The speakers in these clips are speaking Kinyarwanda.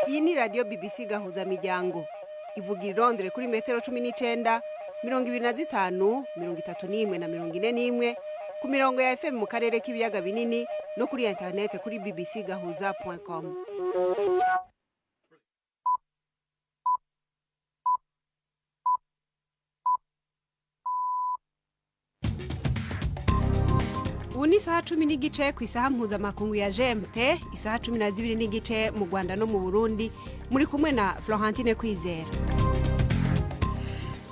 Iyi ni radio BBC Gahuzamiryango. Ivugira i Londres kuri metero 19, 25, 31 na 41 ku mirongo ya FM mu karere k'ibiyaga binini no kuri internet kuri bbcgahuza.com. Ubu ni isaha 10 n'igice ku isaha mpuzamakungu ya GMT, isaha 12 n'igice mu Rwanda no mu Burundi, muri kumwe na Florentine Kwizera.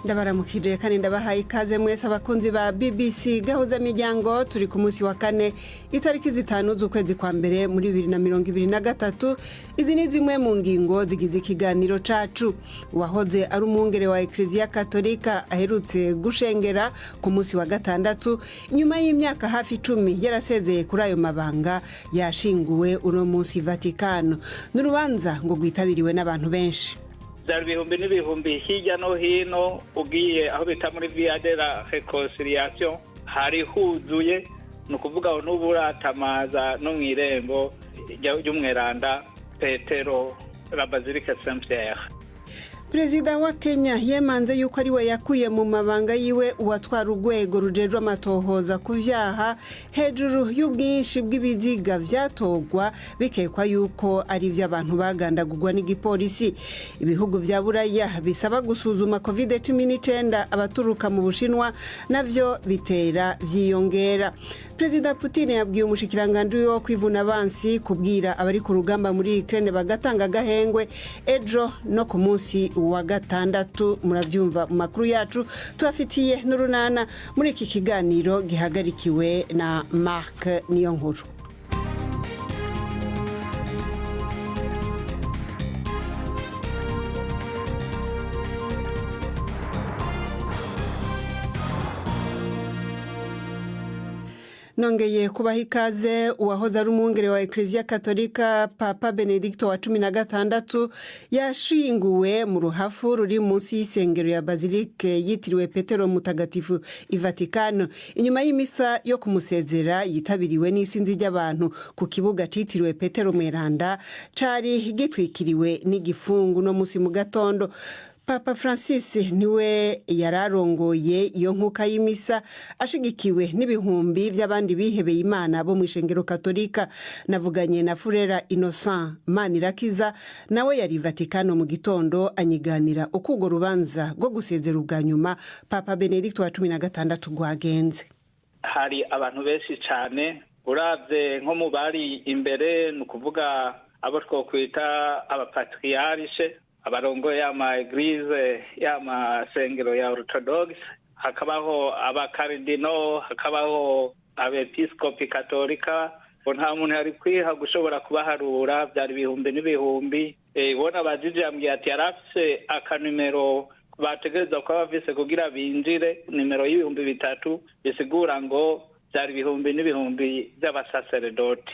Ndabaramukije kandi ndabahaye ikaze mwese abakunzi ba BBC Gahuzamiryango. Turi ku munsi wa kane itariki 5 z'ukwezi kwa mbere muri 2023. Izi ni zimwe mu ngingo zigize ikiganiro cacu. Uwahoze ari umwungere wa Eklezia Katolika aherutse gushengera ku munsi wa gatandatu nyuma y'imyaka hafi 10 yarasezeye kuri ayo mabanga, yashinguwe uno munsi Vatikano. N'urubanza ngo rwitabiriwe n'abantu benshi. Byari ibihumbi n'ibihumbi hirya no hino, ugiye aho bita muri via de la reconciliation hari huzuye, ni ukuvuga ngo n'uburatamaza no mu irembo ry'umweranda Petero la Basilique Saint-Pierre. Perezida wa Kenya yemanze yuko ari we yakuye mu mabanga yiwe uwatwara urwego rujejwe amatohoza ku vyaha hejuru y'ubwinshi bw'ibiziga vyatogwa bikekwa yuko ari vy'abantu bagandagurwa n'igipolisi. Ibihugu vya Buraya bisaba gusuzuma COVID-19 abaturuka mu Bushinwa navyo bitera vyiyongera. Perezida Putin yabwiye umushikiranganje wo kwivuna abansi kubwira abari ku rugamba muri Ukraine bagatanga gahengwe ejo no ku munsi wa gatandatu. Murabyumva mu makuru yacu tubafitiye n'urunana muri iki kiganiro gihagarikiwe na Mark Niyonkuru. Nongeye kubaha ikaze. Uwahoze ari umwungere wa Eklezia Katolika Papa Benedicto wa 16 yashinguwe mu ruhafu ruri munsi y'isengero ya Basilique yitiriwe Petero Mutagatifu i Vatikano, inyuma y'imisa yo kumusezera yitabiriwe n'isinzi ry'abantu ku kibuga citiriwe Petero Mweranda cari gitwikiriwe n'igifungu no musi mu gatondo. Papa Francis niwe yararongoye iyo nkuka y'imisa ashigikiwe n'ibihumbi by'abandi bihebeye Imana bo mu ishengero Katolika. Navuganye na Furera Innocent Manirakiza, nawe yari Vatikano mu gitondo anyiganira uko urwo rubanza rwo gusezera ubwa nyuma Papa Benedicto wa 16 rwagenze. Hari abantu benshi cyane, uravye nko mu bari imbere, ni ukuvuga abo twokwita abapatriarche, abarongo y'ama eglise y'ama sengero ya orthodox, hakabaho abakardino, hakabaho abepiskopi katolika. Nta muntu ari kwiha gushobora kubaharura, byari ibihumbi n'ibihumbi. Bona bajije ambwiye ati yarafise akanimero bategereza ko bavise kugira binjire, nimero y'ibihumbi 3, bisigura ngo byari ibihumbi n'ibihumbi by'abasacerdoti.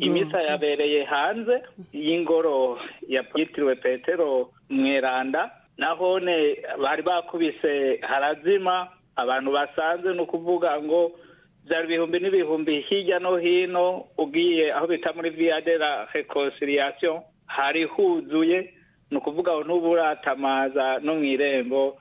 Imisa yabereye hanze y'ingoro yitiriwe Petero Mweranda, nahone bari bakubise harazima abantu basanze, no kuvuga ngo byari ibihumbi n'ibihumbi hirya no hino, ugiye aho bita muri via de la reconciliation hari huzuye, ni ukuvuga ngo n'uburatamaza no mu irembo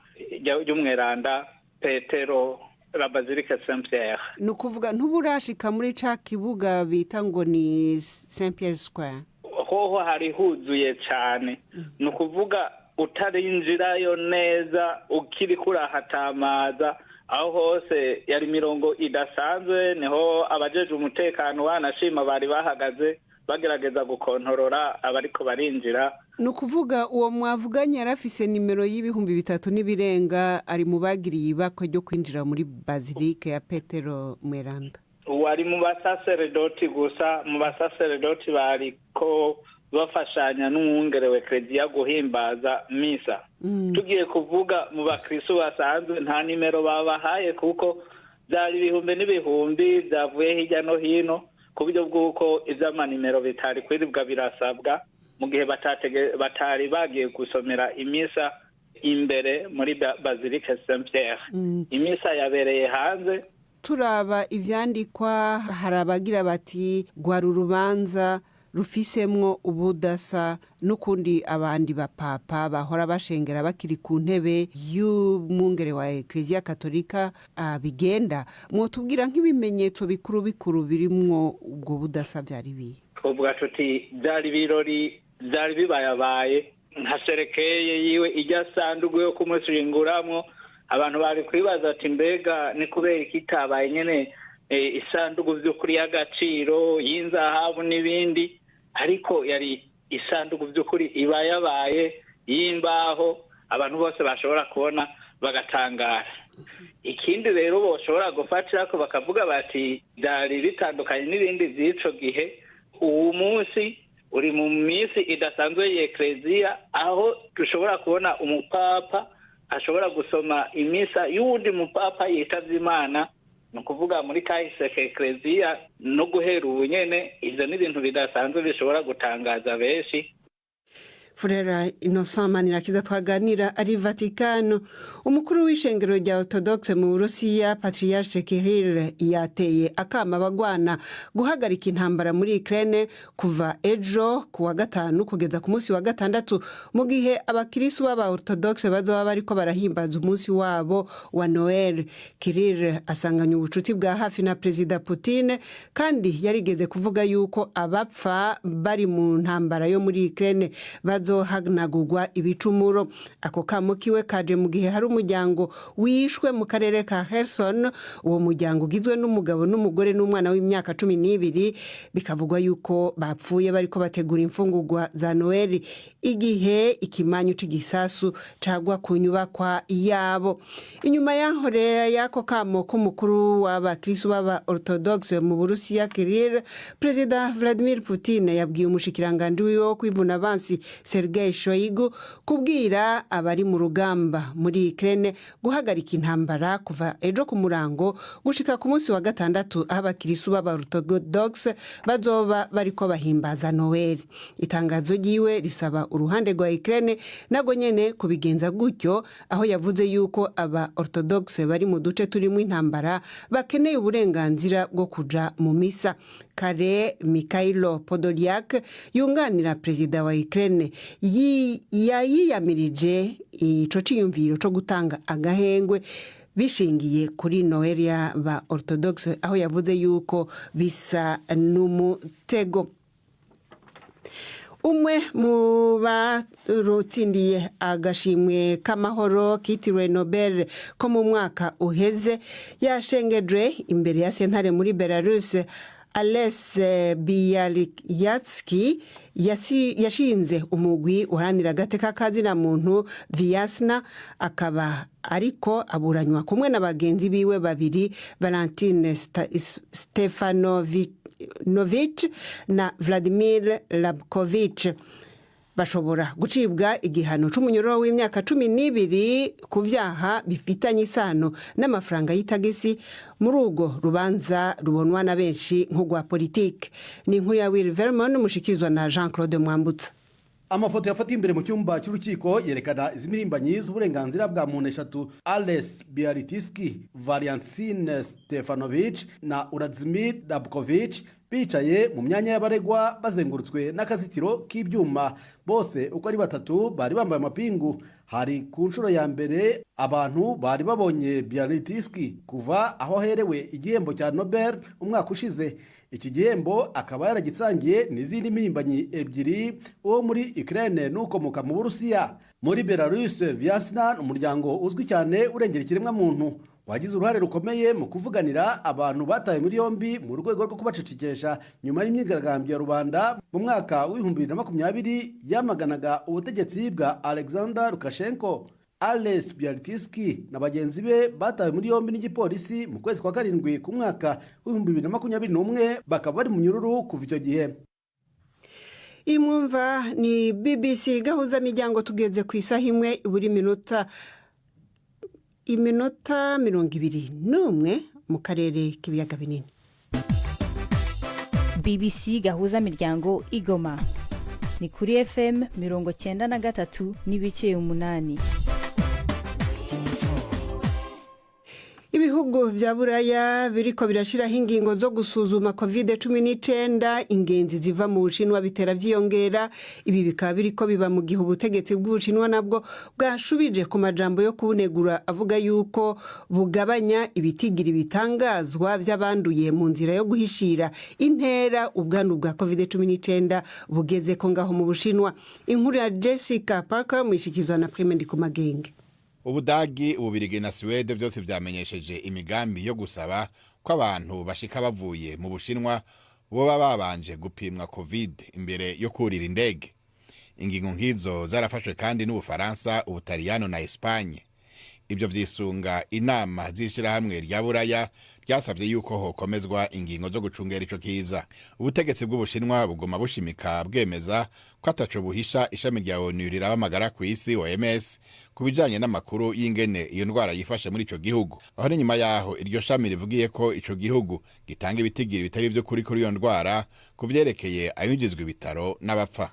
ry'umweranda Petero la Basilique Saint-Pierre. Nukuvuga ntuburashika muri ca kibuga bita ngo ni Saint-Pierre Square. Hoho hari huzuye cyane. Nukuvuga utarinjirayo neza ukiri kurahatamaza, aho hose yari mirongo idasanzwe, niho abajeje umutekano wanashima bari bahagaze bagerageza gukontorora abariko barinjira. Nukuvuga uwo mwavuganye yarafise nimero y'ibihumbi 3 n'ibirenga, ari mu bagiriye ibakwe ryo kwinjira muri Basilique ya Petero Mweranda. Wari mu basacerdoti gusa, mu basacerdoti bariko bafashanya n'umwungere wa Eklezia guhimbaza misa. Tugiye kuvuga mu bakristo basanzwe nta nimero babahaye, kuko byari ibihumbi n'ibihumbi byavuye hirya no hino, ku buryo bw'uko ivy'amanimero bitari kwiribwa birasabwa mu gihe batari bagiye gusomera imisa imbere muri Basilique Saint-Pierre. Imisa yabereye hanze. Turaba ivyandikwa, harabagira bati gwara urubanza rufisemwo ubudasa n'ukundi abandi bapapa bahora bashengera bakiri ku ntebe y'umwungere wa Eklezia Katolika bigenda mwotubwira nk'ibimenyetso bikuru bikuru birimwo ubwo budasa byari biye. Ubwa tuti byari birori byari bibayabaye nka serekeye yiwe ijya sandugu yo kumusinguramwo abantu bari kwibaza ati mbega ni kubera ikitabaye nyene isandugu by'ukuri y'agaciro y'inzahabu n'ibindi, ariko yari isandugu by'ukuri ibayabaye y'imbaho abantu bose bashobora kubona bagatangara. Ikindi rero boshobora gufatira ko bakavuga bati byari bitandukanye n'ibindi by'ico gihe, uwo munsi uri mu minsi idasanzwe y'Eklezia aho dushobora kubona umupapa ashobora gusoma imisa y'uwundi mupapa yitavye Imana, ni ukuvuga muri kahise Eklezia no guhera ubu nyene ivyo ni ibintu bidasanzwe bishobora gutangaza benshi. Frera Innocent Manirakiza twaganira ari Vatikano. Umukuru w'ishengero rya Orthodoxe mu Burusiya Patriarche Kirill yateye akama bagwana guhagarika intambara muri Ukraine kuva ejo ku wa gatanu kugeza ku munsi wa gatandatu, mu gihe abakristo b'aba Orthodoxe bazoba bariko barahimbaza umunsi wabo wa Noel. Kirill asanganya ubucuti bwa hafi na Perezida Putin kandi yarigeze kuvuga yuko abapfa bari mu ntambara yo muri Ukraine bazohanagurwa ibicumuro. Ako kamo kiwe kaje mu gihe hari umuryango wishwe mu karere ka Kherson. Uwo muryango ugizwe n'umugabo n'umugore n'umwana w'imyaka 12, bikavugwa yuko bapfuye bariko bategura imfungurwa za Noel igihe ikimanyu c'igisasu cagwa ku nyubakwa yabo. Inyuma yaho rero yako kamo k'umukuru w'abakristo b'aba Orthodoxe mu Burusiya Kirill, Perezida Vladimir Putin yabwiye umushikiranganje wo kwivuna abansi Sergei Shoigu kubwira abari mu rugamba muri Ukraine guhagarika intambara kuva ejo ku murango gushika ku munsi wa gatandatu aho abakristo b'aba Orthodoxe bazoba bariko bahimbaza Noel. Itangazo ryiwe risaba uruhande rwa Ukraine nago nyene kubigenza gutyo, aho yavuze yuko aba Orthodoxe bari mu duce turimo intambara bakeneye uburenganzira bwo kuja mu misa. Kare Mikhailo Podolyak yunganira Perezida wa Ukraine yiyamirije ico ciyumviro co gutanga agahengwe bishingiye kuri Noel y'aba Orthodoxe, aho yavuze yuko bisa n'umutego. Umwe mu barutsindiye agashimwe k'amahoro kitiriwe Nobel ko mu mwaka uheze yashengejwe imbere ya sentare muri Belarus. Ales Bialyatsky yashinze umugwi uharanira agateka kazina muntu Vyasna, akaba ariko aburanywa kumwe na bagenzi biwe babiri Valentin Stefanovic na Vladimir Labkovich. Bashobora gucibwa igihano c'umunyororo w'imyaka 12 ku vyaha bifitanye isano n'amafaranga y'itagisi. Muri urwo rubanza rubonwa na benshi nk'ugwa politike. Ni inkuru ya Will Vermont mushikirizwa na Jean-Claude Mwambutsa. Amafoto yafatiye imbere mu cyumba cy'urukiko yerekana izimirimbanyi z'uburenganzira bwa muntu eshatu: Ales Bialyatsky, Valentin Stefanovic na Vladimir Labkovich, bicaye mu myanya y'abaregwa bazengurutswe n'akazitiro k'ibyuma. Bose uko ari batatu bari bambaye amapingu. Hari ku nshuro ya mbere abantu bari babonye Bialyatsky kuva aho herewe igihembo cya Nobel umwaka ushize. Iki gihembo akaba yaragitsangiye n'izindi mirimbanyi ebyiri, uwo muri Ukraine n'ukomoka mu Burusiya. Muri Belarus, Vyasna umuryango uzwi cyane urengera ikiremwa muntu wagize uruhare rukomeye mu kuvuganira abantu bataye muri yombi mu rwego rwo kubacecekesha nyuma y'imyigaragambyo ya rubanda mu mwaka w'2020 yamaganaga ubutegetsi bwa Alexander Lukashenko. Ales Bialyatsky na bagenzi be batawe muri yombi n'igipolisi mu kwezi kwa karindwi ku mwaka w'2021, bakaba bari mu nyururu kuva icyo gihe. Imwumva ni BBC Gahuzamiryango, tugeze ku isaha imwe buri iminota 21 mu karere k'ibiyaga binini. BBC Gahuzamiryango Igoma ni kuri FM 93.8. ibihugu vya buraya biriko birashiraho ingingo zo gusuzuma COVID-19 ingenzi ziva mu Bushinwa bitera vyiyongera. Ibi bikaba biriko biba mu gihe ubutegetsi bw'Ubushinwa nabwo bwashubije ku majambo yo kubunegura avuga yuko bugabanya ibitigiri bitangazwa vy'abanduye mu nzira yo guhishira intera ubwandu bwa COVID-19 bugeze ko ngaho mu Bushinwa. Inkuru ya Jessica Parker mwishikizwa na Prime Ndikumagenge. Ubudagi, Ububirigi na Swede byose vyamenyesheje imigambi yo gusaba ko abantu bashika bavuye mu Bushinwa boba babanje gupimwa COVID imbere yo kurira indege. Ingingo nk'izo zarafashwe kandi n'Ubufaransa, Ubutaliyano na Espagne. Ibyo vyisunga inama z'ishirahamwe rya Buraya ryasavye yuko hokomezwa ingingo zo gucungera ico kiza. Ubutegetsi bw'Ubushinwa bugoma bushimika bwemeza ko ataco buhisha ishami rya ONU rirabamagara ku isi OMS kubijanye n'amakuru y'ingene iyo ndwara yifashe muri ico gihugu. Aho ni nyuma yaho iryo shami rivugiye ko ico gihugu gitanga ibitigiri bitari vyo kuri iyo ndwara kuvyerekeye ayinjizwe ibitaro n'abapfa.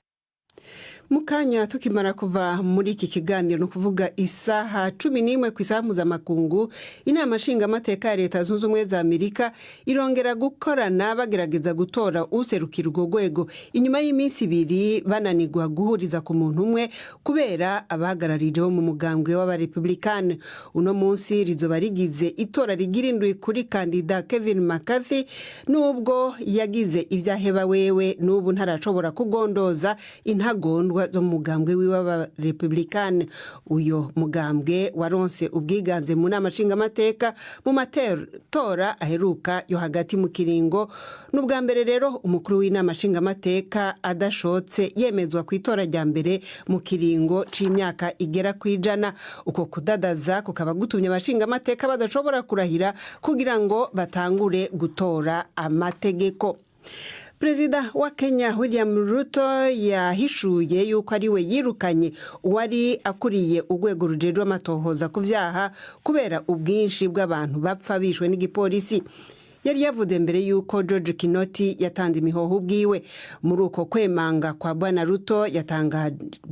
Mukanya tukimara kuva muri iki kiganiro no kuvuga isaha 11 ku isaha mpuzamakungu, inama nshingamateka ya Leta Zunze Ubumwe za Amerika irongera gukorana bagerageza gutora userukira urwo rwego inyuma y'iminsi 2 bananirwa guhuriza ku muntu umwe kubera abahagararije bo mu mugambwe w'abarepublikani. Uno munsi rizoba rigize itora rigirindwi kuri kandida Kevin McCarthy, nubwo yagize ivyaheba wewe n'ubu ntarashobora kugondoza intagondwa zo mugambwe wiwa Republican. Uyo mugambwe waronse ubwiganze mu nama nshingamateka mu matora aheruka yo hagati mu kiringo. N'ubwa mbere rero umukuru w'inama nshingamateka adashotse yemezwa ku itora rya mbere mu kiringo c'imyaka igera kwijana. Uko kudadaza kukaba gutumye abashingamateka badashobora kurahira kugira ngo batangure gutora amategeko. Perezida wa Kenya William Ruto yahishuye yuko ari we yirukanye uwari akuriye urwego rujejwe amatohoza ku vyaha kubera ubwinshi bw'abantu bapfa bishwe n'igipolisi. Yari yavuze mbere yuko George Kinoti yatanze imihoho ubwiwe. Muri uko kwemanga kwa Bwana Ruto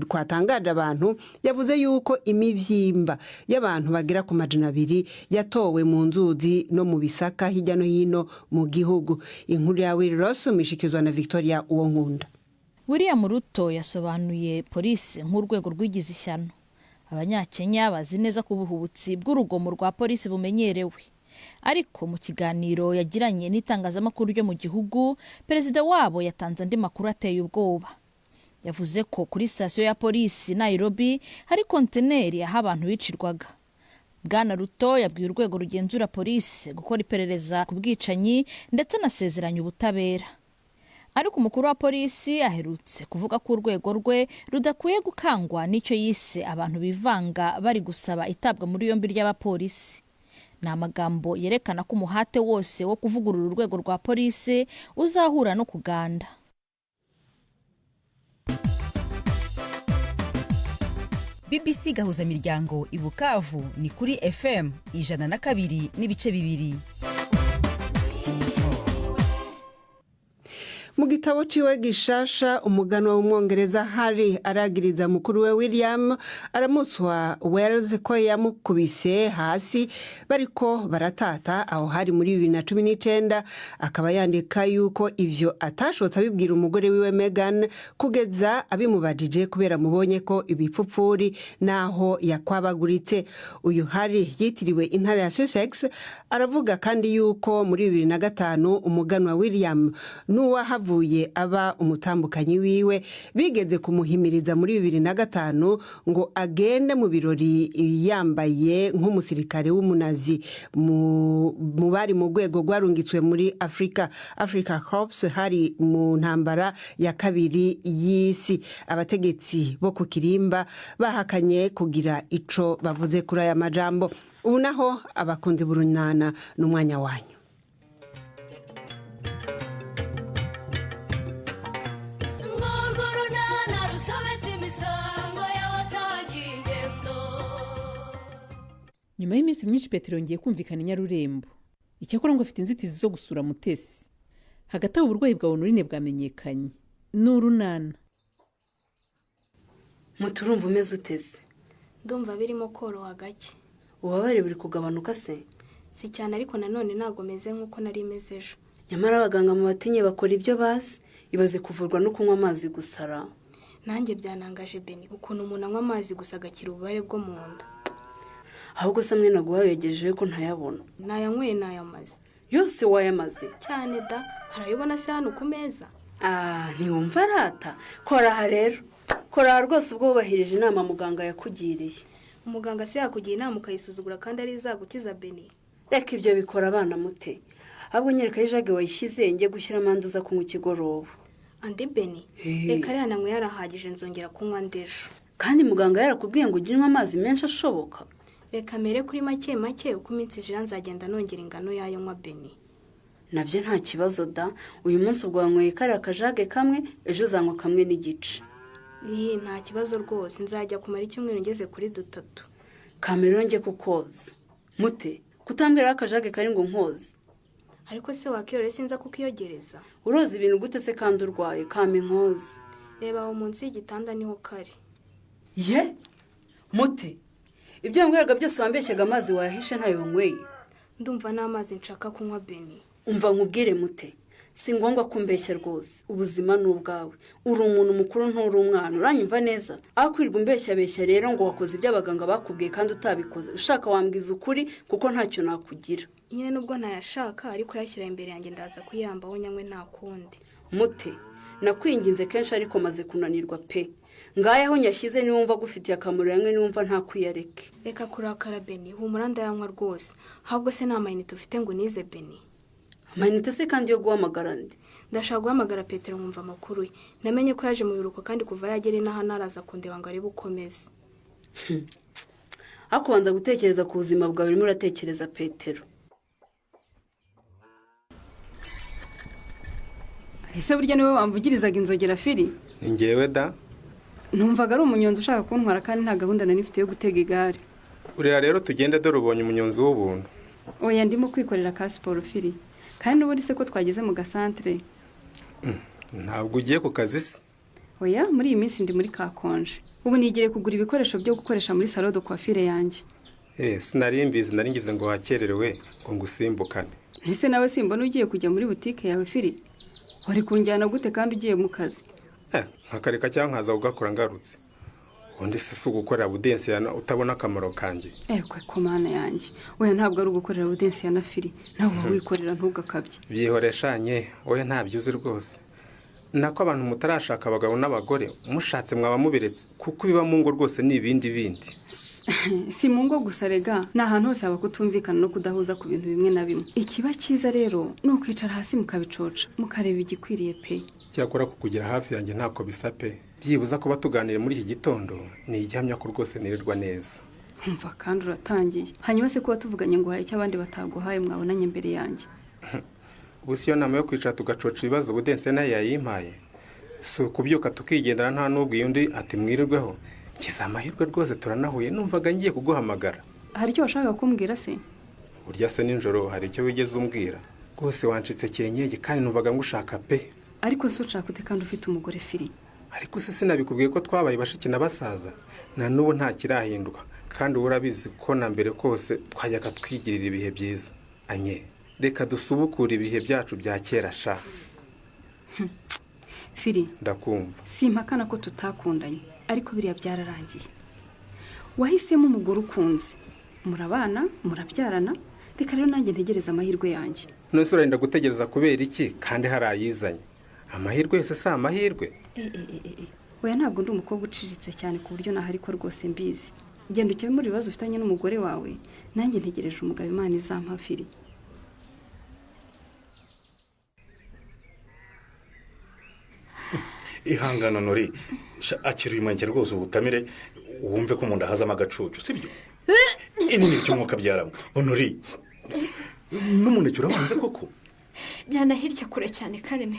kwatangaje abantu, yavuze yuko imivyimba y'abantu bagera ku 200 yatowe mu nzuzi no mu bisaka hirya no hino mu gihugu. Inkuru ya Will Ross mishikizwa na Victoria Uwonkunda. William Ruto yasobanuye polisi nk'urwego rw'igize ishyano. Abanyakenya bazi neza ko ubuhubutsi bw'urugomo rwa polisi bumenyerewe. Ariko mu kiganiro yagiranye n'itangazamakuru ryo mu gihugu, perezida wabo yatanze andi makuru ateye ubwoba. Yavuze ko kuri sitasiyo ya polisi Nairobi hari konteneri aho abantu bicirwaga. Bwana Ruto yabwiye urwego rugenzura polisi gukora iperereza ku bwicanyi ndetse nasezeranya ubutabera. Ariko umukuru wa polisi aherutse kuvuga ko urwego rwe rudakwiye gukangwa n'icyo yise abantu bivanga bari gusaba itabwa muri yombi ry'abapolisi. Ni amagambo yerekana ko umuhate wose wo kuvugurura urwego rwa polisi uzahura no kuganda. BBC Gahuzamiryango i Bukavu ni kuri FM 102.2. Mu gitabo ciwe gishasha umuganwa w'umwongereza Harry aragiriza mukuru we William aramuswa Wales ko yamukubise hasi bariko baratata aho hari muri 2019. Akaba yandika yuko ivyo atashotse abibwira umugore wiwe Meghan kugeza abimubajije kubera mubonye ko ibipfupfuri naho yakwabaguritse. Uyu Harry yitiriwe intara ya Sussex aravuga kandi yuko muri 2005 umuganwa William nuwa vuye aba umutambukanyi wiwe bigeze kumuhimiriza muri 2005 ngo agende mu birori yambaye nk'umusirikare w'umunazi mu bari mu rwego rwarungitswe muri Africa Corps hari mu ntambara ya kabiri y'isi. Abategetsi bo ku Kirimba bahakanye kugira ico bavuze kuri aya majambo. Ubu naho abakunzi burunana n'umwanya wanyu. Nyuma y'iminsi myinshi Petero yongeye kumvikana Nyarurembo. Icyakora ngo afite inzitizi zo gusura Mutesi. Hagati aho uburwayi bwa Honorine bwamenyekanye. N'urunana. Muturumva umeze uteze? Ndumva birimo koroha gake. Ubabare buri kugabanuka se? si cyane ariko nanone ntabwo meze nk'uko nari meze ejo. nyamara abaganga mu batinye bakora ibyo bazi, ibaze kuvurwa no kunywa amazi gusara. Nanjye byanangaje Beni ukuntu umuntu anywa amazi gusa agakira ububare bwo mu nda. ahubwo se mwe naguhaye yagejeje ko ntayabona. Nayanyweye nayamaze. Yose wayamaze? Cyane da, harayibona se hano ku meza. Ntiwumva arata. Kora aha rero. Kora aha rwose ubwo wubahirije inama muganga yakugiriye. Umuganga se yakugira inama ukayisuzugura kandi ari izagukiza Beni? Reka ibyo bikora abana mute. Ahubwo nyereka ijage wayishyize njye gushyira amanduza kunywa ikigoroba. Andi Beni, reka rero namwe yarahagije nzongera kunywa ndejo. Kandi muganga yarakubwiye ngo unywe amazi menshi ashoboka. Reka mere kuri make make uko iminsi ijana nzagenda nongera ingano yayo nywa Beni. Nabyo nta kibazo da. Uyu munsi ubwo wanyweye kariya kajage kamwe, ejo uzanywa kamwe n'igice. Nta kibazo rwose, nzajya kumara icyumweru ngeze kuri 3. Kamero njye kukoza. Mute, kutambwira akajage kari ngo nkoze. Ariko se wakiyore sinza kukiyogereza. Uroza ibintu gute se kandi urwaye kame nkoze. Reba aho munsi y'igitanda niho kari. Ye? Mute. Ibyo ngweraga byose wambeshyaga amazi wayahishe ntayo nyweye. Ndumva n'amazi nshaka kunywa Beni. Umva nkubwire Mute. Si ngombwa kumbeshya rwose. Ubuzima n'ubwawe. Uri umuntu mukuru nturi umwana. Uranyumva neza? Akwirwa umbeshya rero ngo wakoze ibyo abaganga bakubwiye kandi utabikoze. Ushaka wambwiza ukuri kuko ntacyo nakugira. Nyine nubwo ntayashaka ariko yashyira imbere yanjye ndaza kuyambaho nyanywe nta kundi. Mute, nakwinginze kenshi ariko maze kunanirwa pe. Ngayaho nyashyize niwumva gufitiye akamaro yamwe niwumva nta kuyareke. Reka kurakara Beni, humura ndayanywa rwose. Ahubwo se nta mayinite ufite ngo nize Beni? Mayinite se kandi yo guhamagara ndi? Ndashaka guhamagara Petero nkumva amakuru ye. Namenye ko yaje mu biruko kandi kuva yagere naho naraza kundeba ngo ari bukomeze. Akubanza gutekereza ku buzima bwawe urimo uratekereza Petero. Ese burya niwe wamvugirizaga inzogera firi? Ni njyewe da. Numvaga ari umunyonzi ushaka kuntwara kandi nta gahunda nari mfite yo gutega igare. Urera rero tugende dore ubonye umunyonzi w'ubuntu. Oya ndimo kwikorera ka siporo firi. Kandi ubundi se ko twageze mu gasantere. Ntabwo ugiye ku kazi se? Oya muri iyi minsi ndi muri kakonje. Ubu nigire kugura ibikoresho byo gukoresha muri salon de coiffure yanjye. Sinari mbizi nari ngize ngo wakererewe ngo ngusimbukane. Ese nawe simbona ugiye kujya muri butike yawe firi? Wari kunjyana gute kandi ugiye mu kazi? Nkakareka cyangwa nkaza ugakora ngarutse. Undi se ugukorera budensi yana utabona akamaro kanjye. Kwe komana yanjye. Oya ntabwo ari ugukorera budensi yana firi. Nawe wikorera ntugakabye. Byihoreshanye, oya ntabyo uzi rwose. Nako abantu mutarashaka abagabo n'abagore mushatse mwaba mubiretse kuko biba mu ngo rwose n'ibindi bindi. Si mu ngo gusa rega, n'ahantu hose haba kutumvikana no kudahuza ku bintu bimwe na bimwe. Ikiba cyiza rero ni ukwicara hasi mukabicoca mukareba igikwiriye pe. Cyakora kukugira hafi yanjye ntako bisa pe. Byibuza kuba tuganire muri iki gitondo ni igihamya ko rwose nirirwa neza. Umva kandi uratangiye. Hanyuma se kuba tuvuganye ngo haye cy'abandi bataguhaye mwabonanye imbere yanjye. Ubusiyo nama yo kwicara tugacoca ibibazo budense nayo yayimpaye. Si ukubyuka tukigendera nta n'ubwiye undi ati mwirirweho. Kiza amahirwe rwose turanahuye numvaga ngiye kuguhamagara. Hari icyo washaka kumbwira se? Burya se ninjoro hari icyo wigeze umbwira. Rwose wancitse kenyege kandi numvaga ngushaka pe. Ariko se ushaka ute kandi ufite umugore firi? Ariko se sinabikubwiye ko twabaye bashiki n'abasaza. Na n'ubu nta kirahinduka kandi urabizi ko na mbere kose twajyaga twigirira ibihe byiza. Anye, reka dusubukure ibihe byacu bya kera sha. Firi, ndakumva. Simpakana ko tutakundanye, ariko biriya byararangiye. Wahisemo umugore ukunze. Murabana, murabyarana, reka rero nanjye ntegereza amahirwe yanjye. None se urenda gutegereza kubera iki kandi harayizanye? Amahirwe yose si amahirwe. Oya ntabwo ndi umukobwa uciriritse cyane ku buryo nahari ko rwose mbizi. Genda ukemure ibibazo ufitanye n'umugore wawe, nanjye ntegereje umugabo Imana izampa Firi. Ihangana Nori, akiri uyu rwose ubutamire wumve ko munda hazama agacucu sibyo? Ini ni cy'umwuka byaramo. Nori, n'umuneke urabanze koko? Jyana hirya kure cyane Kareme.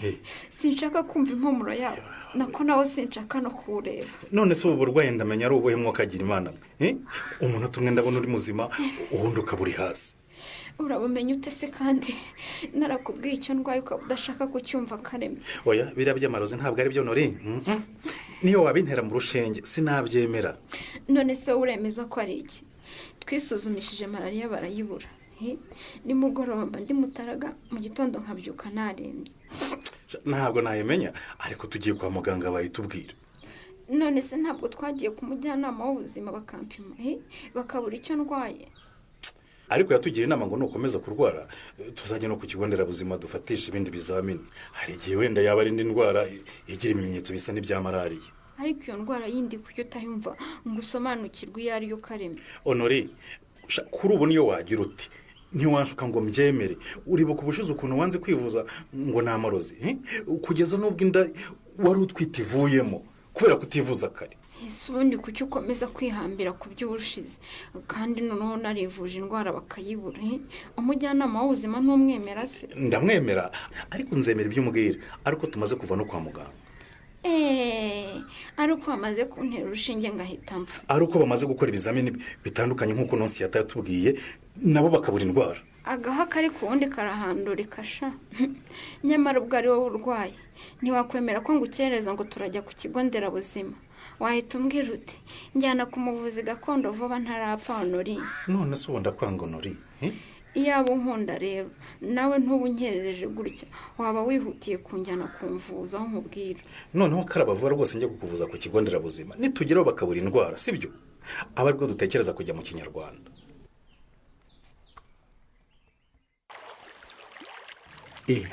Sinshaka kumva impumuro yawe. Nako nawe sinshaka no kureba. None se ubu burwayi ndamenya ari ubuhe mwuka agira Imana? Umuntu tumwe ndabona uri muzima ubundi ukaburi hasi. Urabumenya ute se kandi narakubwiye icyo ndwaye ukaba udashaka kucyumva Kareme. Oya biriya by'amarozi ntabwo ari byo Nori. Niyo wabintera mu rushenge sinabyemera. None se uremeza ko ari iki? Twisuzumishije malaria barayibura. nimugoroba ndi mutaraga mu gitondo nkabyuka narembye. ntabwo nayimenya ariko tugiye kwa muganga bayitubwira. None se ntabwo twagiye ku mujyanama w'ubuzima bakampima bakabura icyo ndwaye. Ariko yatugira inama ngo nukomeza kurwara tuzajya no ku kigo nderabuzima dufatisha ibindi bizamini. Hari igihe wenda yaba ari indi ndwara igira ibimenyetso bisa n'ibya malariya. Ariko iyo ndwara yindi kuyo utayumva ngo usobanukirwe iyo ariyo Kareme. Honore kuri ubu niyo wagira uti ntiwanshuka ngo mbyemere uribuka ubushize ukuntu wanze kwivuza ngo ni amarozi kugeza n'ubwo inda wari utwite ivuyemo kubera kutivuza kare. Ubundi kuki ukomeza kwihambira ku by'ubushize kandi noneho narivuje indwara bakayibura. Umujyanama w'ubuzima ntumwemera se? Ndamwemera ariko nzemera iby'umubwira ariko tumaze kuva no kwa muganga. Ariko bamaze kuntera urushinge ngahita mpfa. Ariko bamaze gukora ibizamini bitandukanye nk'uko nonsi yatubwiye nabo bakabura indwara. Agaha kari ku wundi karahandura ikasha. Nyamara ubwo ari wowe urwaye ntiwakwemera ko ngukereza ngo turajya ku kigo nderabuzima. Wahita umbwira uti njyana ku muvuzi gakondo vuba ntarapfa Honori. None se ubunda kwanga Honori? Iyaba unkunda rero nawe ntubunkerereje gutya waba wihutiye kunjyana kumvuza aho nkubwira. Noneho karabavura rwose njye kukuvuza ku kigo nderabuzima nitugeraho bakabura indwara sibyo? Aba ariko dutekereza kujya mu Kinyarwanda.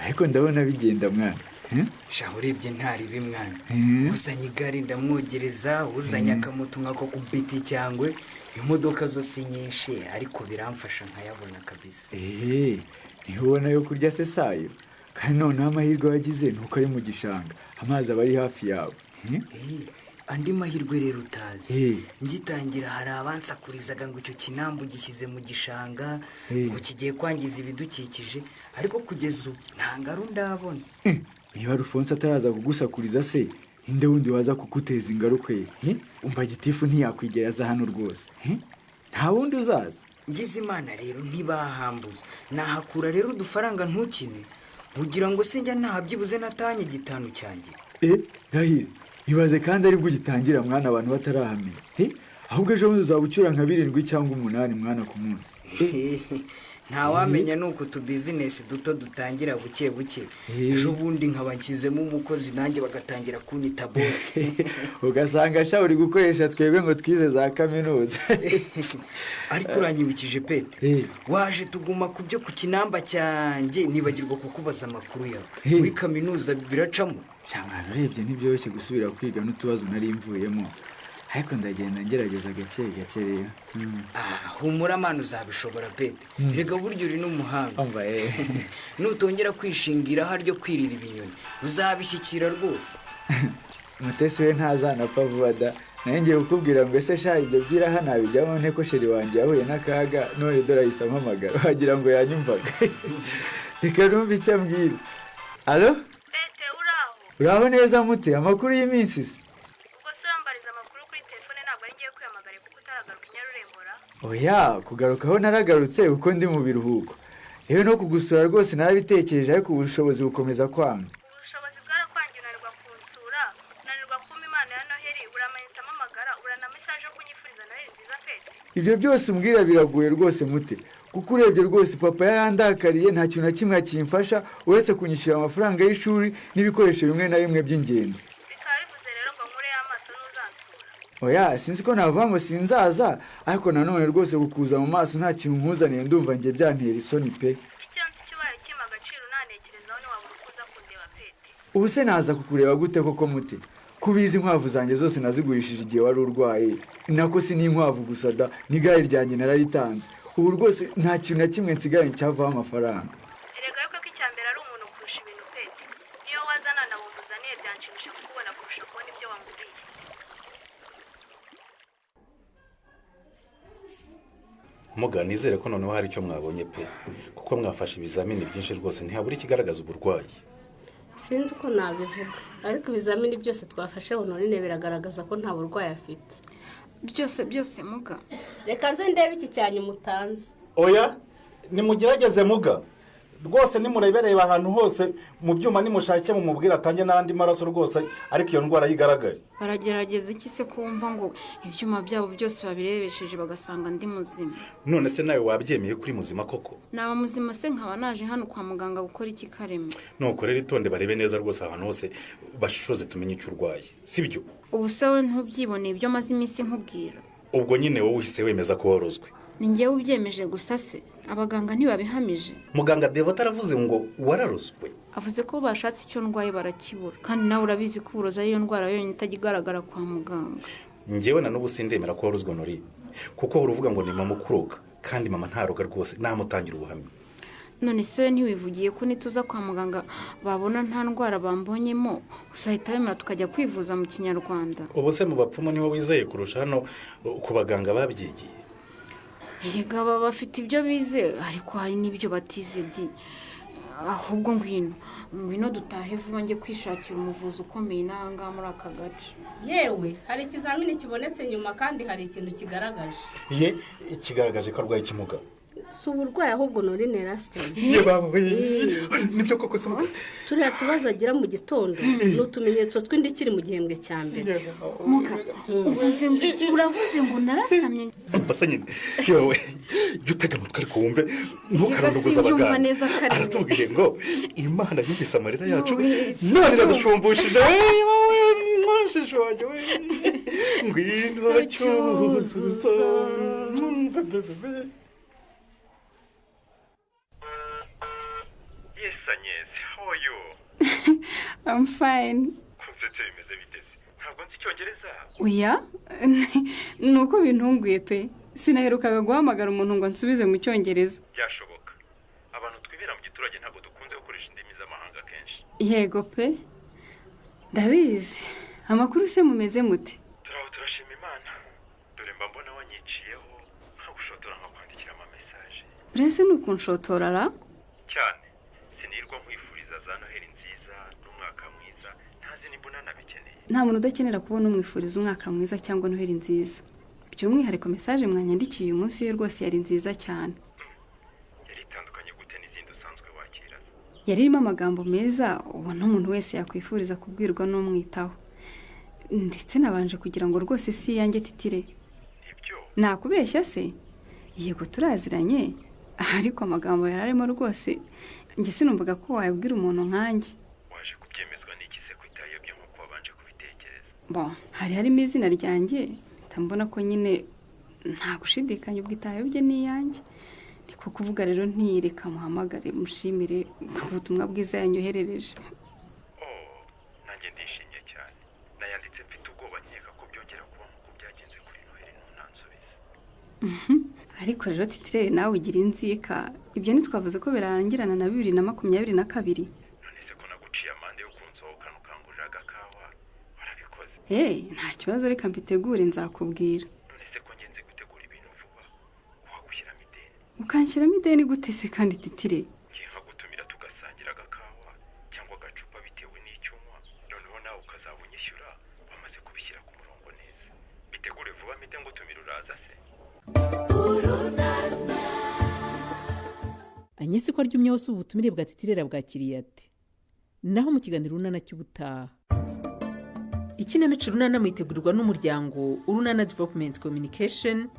Ariko ndabona bigenda mwana. Shaho urebye ntari bimwana. Uzanye igare ndamwogereza, uzanye akamoto nkako kubiti cyangwe imodoka zose nyinshi ariko biramfasha nkayabona kabisa. Ntibona yo kurya se sayo. Kandi noneho amahirwe wagize nuko ari mu gishanga. Amazi aba ari hafi yawe. Andi mahirwe rero utazi. Ngitangira hari abansakurizaga ngo icyo kinambu gishyize mu gishanga ngo kigiye kwangiza ibidukikije ariko kugeza ubu nta ngaru ndabona. Niba Rufonse ataraza kugusakuriza se inde wundi waza kuguteza ingaruka umva gitifu ntiyakwigera aza hano rwose. Nta wundi uzaza. Ngize Imana rero ntibahambuza nahakura rero udufaranga ntukine ugira ngo sinjya ntabyibuze natanye gitanu cyanjye. Rahira ibaze kandi ari bwo gitangira mwana abantu batarahamira. Ahubwo ejo bundi uzabucyura nka 7 cyangwa 8 mwana ku munsi. Nta wamenya nuko tu business duto dutangira buke buke. Ejo bundi nkabakizemo umukozi nanjye bagatangira kunyita boss. Ugasanga sha uri gukoresha twebwe ngo twize za kaminuza. Ariko uranyibukije Pete. Waje tuguma ku byo ku kinamba cyanjye nibagirwa kukubaza amakuru yawe. Muri kaminuza biracamo. Cyangwa urebye ntibyoroshye gusubira kwiga n'utubazo nari mvuyemo. Ariko ndagenda ngerageza gake rero. Humura manu uzabishobora Pete. Rega buryo uri n'umuhanga. Nutongera kwishingira haryo kwirira ibinyoni uzabishyikira rwose. Mutesi we ntazanapfa vuba da. Nanjye kukubwira ngo ese sha ibyo byira hana bijyamo nteko sheri wanjye yahuye n'akaga none dora yisamamagara wagira ngo yanyumvaga. Reka numva icyo ambwira. Allo? Pete uraho? Uraho neza mute amakuru y'iminsi se? Oya kugarukaho naragarutse uko ndi mu biruhuko. Yewe no kugusura rwose narabitekereje ariko ubushobozi bukomeza kwanga. Ubushobozi bwarakwangiranirwa kunsura nanirwa kuma Imana ya Noheli uramanitse amamagara urana message yo kunyifuriza Noheli nziza Pete. Ibyo byose umbwira biragoye rwose mute. Kuko urebye rwose papa yarandakariye nta kintu na kimwe kimfasha uretse kunyishyura amafaranga y'ishuri n'ibikoresho bimwe na bimwe by'ingenzi. Oya sinzi ko navuga ngo sinzaza ariko nanone rwose gukuza mu maso nta kintu nkuzaniye ndumva nge byantera isoni pe. Ubu se naza kukureba gute koko mute? Kubizi inkwavu zanjye zose nazigurishije igihe wari urwaye. Nako si n'inkwavu gusa da n'igare ryanjye nararitanze. Ubu rwose nta kintu na kimwe nsigaye cyavaho amafaranga. Erega yuko icyambere ari umuntu kurusha ibintu Pete. Niyo wazana na bumuzaniye byanshimisha kubona kurusha kubona ibyo wanguriye. Muga nizere ko noneho hari icyo mwabonye pe kuko mwafashe ibizamini byinshi rwose ntihabura ikigaragaza uburwayi. Sinzi uko nabivuga ariko ibizamini byose twafashe Honori biragaragaza ko nta burwayi afite. Byose muga. Reka nze ndebe iki cyane mutanze. Oya nimugerageze muga rwose nimurebereye ahantu hose mu byuma nimushake mu mubwira atange n'andi maraso rwose ariko iyo ndwara yigaragare. Baragerageza iki se kumva ngo ibyuma byabo byose babirebesheje bagasanga ndi muzima? None se nawe wabyemeye kuri muzima koko? Naba muzima se nkaba naje hano kwa muganga gukora iki Kareme? Nuko rero itonde barebe neza rwose ahantu hose bashishoze tumenye icyo urwaye, sibyo? Ubu se we ntubyiboneye ibyo maze iminsi nkubwira? Ubwo nyine wowe uhise wemeza ko warozwe. Ni njyewe ubyemeje gusa se abaganga ntibabihamije. Muganga Devota aravuze ngo wararozwe. Avuze ko bashatse icyo ndwaye barakibura, kandi nawe urabizi ko uburozi ariyo ndwara yonyine itagigaragara kwa muganga. Njyewe na n'ubu sindemera ko warozwe Nori, kuko uruvuga ngo ni mama ukuroga, kandi mama ntaroga rwose, namutangira ubuhamya. None se we ntiwivugiye ko nituza kwa muganga babona nta ndwara bambonyemo uzahita wemera tukajya kwivuza mu Kinyarwanda? Ubu se mu bapfumu niho wizeye kurusha hano ku baganga babyigiye? Erega baba bafite ibyo bize ariko hari n'ibyo batize di. Ahubwo ngwino dutahe vuba njye kwishakira umuvuzi ukomeye n'ahangaha muri aka gace. Yewe hari ikizamini kibonetse nyuma kandi hari ikintu kigaragaje. Ikigaragaje ko arwaye ikimuga? Si uburwayi ahubwo Nori nerasiteni. Nibyo koko se muga? Turiya tubazo agira mu gitondo n'utumenyetso tw'indi kiri mu gihembwe cya mbere. Muga uravuze ngo narasamye. Mbasa nyine yewe yutega mutwe ariko wumve ntukaranduguza abaganga. Aratubwiye ngo Imana yumvise amarira yacu none iradushumbishije wowe mwashije waje we ngwino cyuzuzo. Yes, Agnes, how are you? I'm fine. Konsetse bimeze biteze. Ntabwo nzi Icyongereza. Oya, nuko bintunguye pe. Sinaherukaga guhamagara umuntu ngo nsubize mu Cyongereza. Byashoboka. Abantu twibera mu giturage ntabwo dukunze gukoresha indimi z'amahanga kenshi. Yego pe. Ndabizi. Amakuru se mumeze mute? Turashima Imana. Dore mba mbona wanyiciyeho nka gushotora nka kwandikira ama message. Brese nukunshotora ra? Cyane. Sinirwa nkwifuriza za Noheli nziza n'umwaka mwiza. Ntazi nimbona nabikeneye. Nta muntu udakenera kubona umwifuriza umwaka mwiza cyangwa Noheli nziza. By'umwihariko message mwanyandikiye uyu munsi yo rwose yari nziza cyane. Yari itandukanye gute n'izindi usanzwe wakira? Yari irimo amagambo meza ubona umuntu wese yakwifuriza kubwirwa n'umwitaho. Ndetse nabanje kugira ngo rwose si yanjye titire. Nibyo. Nakubeshya se? Yego turaziranye. Ariko amagambo yararimo rwose njye sinumvaga ko wayabwira umuntu nkanjye. Waje kubyemezwa n'iki se kwitayobye nko wabanje kubitekereza? Bon, hari harimo izina ryanjye tambona ko nyine nta gushidikanya ubwitayobye n'iyanjye. Niko kuvuga rero ntiyireka muhamagare mushimire ubutumwa bwiza yanyoherereje. Nanjye ndishimye cyane. Nayanditse mfite ubwoba nkeka ko byongera kuba nk'uko byagenze kuri Noheli ntunansubize. Ariko rero titirere nawe ugira inzika. Ibyo ntitwavuze ko birangirana na 2022. None se ko naguciye amande yo kunsohokana ukangurira agakawa warabikoze? Nta kibazo reka mbitegure nzakubwira. None se ko ngenze gutegura ibintu vuba wagushyiramo ideni? Ukanshyiramo ideni gute se kandi titire? Nka gutumira tugasangira agakawa cyangwa agacupa bitewe n'icyuma noneho nawe ukazaba unyishyura wamaze kubishyira ku murongo neza. Bitegure vuba mite ngo tumira uraza se. Anyesi ko aryumye hose ubutumire bwa titirera bwakiriye ate. Naho mu kiganiro Urunana cy'ubutaha. Ikinamico Urunana mwitegurirwa n'umuryango Urunana Development Communication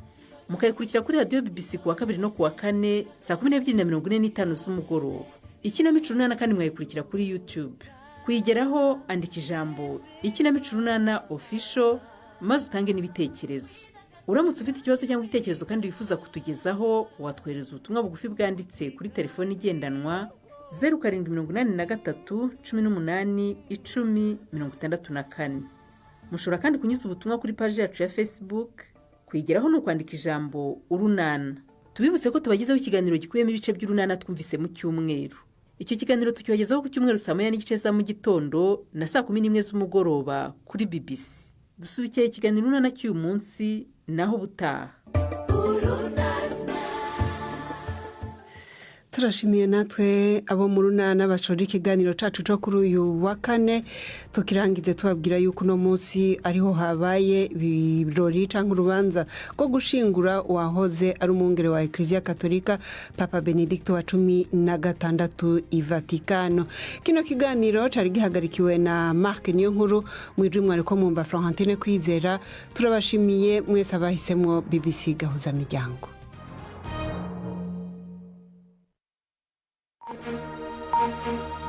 mukayikurikira kuri radio BBC kuwa 2 no kuwa 4 saa 12:45 z'umugoroba. Ikinamico Urunana kandi mwayikurikira kuri YouTube. Kuyigeraho andika ijambo Ikinamico Urunana Official maze utange n'ibitekerezo. Uramutse ufite ikibazo cyangwa igitekerezo kandi wifuza kutugezaho watwohereza ubutumwa bugufi bwanditse kuri telefone igendanwa 0783 18 10 64. Mushobora kandi kunyuza ubutumwa kuri page yacu ya Facebook. Kwigeraho no kwandika ijambo Urunana. Tubibutse ko tubagezaho ikiganiro gikuyemo ibice by'Urunana twumvise mu cyumweru. Icyo kiganiro tukibagezaho ku cyumweru saa 9:30 za mu gitondo na saa 11 z'umugoroba kuri BBC. Dusubikiye ikiganiro Urunana cy'uyu munsi naho butaha. turashimiye natwe abo mu runana bashora ikiganiro cacu cyo kuri uyu wa kane tukirangize tubabwira yuko uno munsi ariho habaye ibirori canke urubanza rwo gushingura uwahoze ari umwungere wa Eklezia Katolika Papa Benedicto wa 16 i Vatikano. Kino kiganiro cari gihagarikiwe na Mark Niyonkuru mw'ijwi mwariko mumva Florentine Kwizera. Turabashimiye mwese abahisemwo BBC Gahuzamiryango. Thank you.